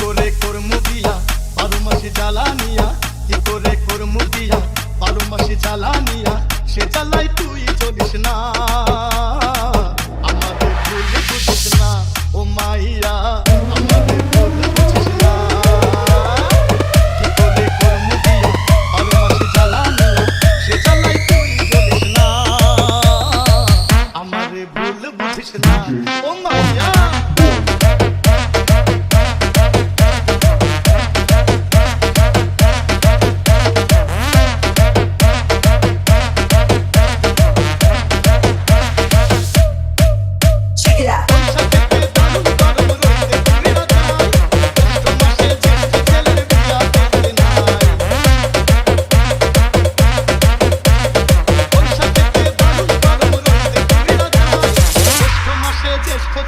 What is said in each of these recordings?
করে করমু বিয়া 12 মাসে জ্বালানিয়া, কি করে করমু বিয়া 12 মাসে জ্বালানিয়া, সে জ্বালাই তুই চলিস না, আমাদের ভুল বুঝিস না ও মাইয়া, আমাদের ভুল বুঝিস না। কি করে করমু বিয়া 12 মাসে জ্বালানিয়া, সে জ্বালাই তুই চলিস না, আমাদের ভুল বুঝিস না ও মাইয়া।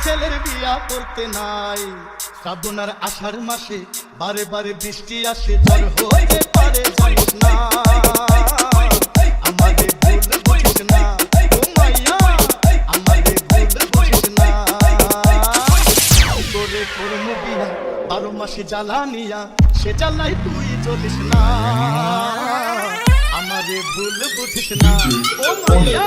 ছেলের বিয়া করতে নাই, শ্রাবণ আর আষাঢ় মাসে বারে বারে বৃষ্টি আসে, ঝড় হতে পারে জানিস না, আমাদের ভুল বুঝিস না ও মাইয়া, আমাদের ভুল বুঝিস না। কি করে করমু বিয়া 12 মাসে জ্বালানিয়া, সে জ্বালাই তুই চলিস না, আমাদের ভুল বুঝিস না ও মাইয়া।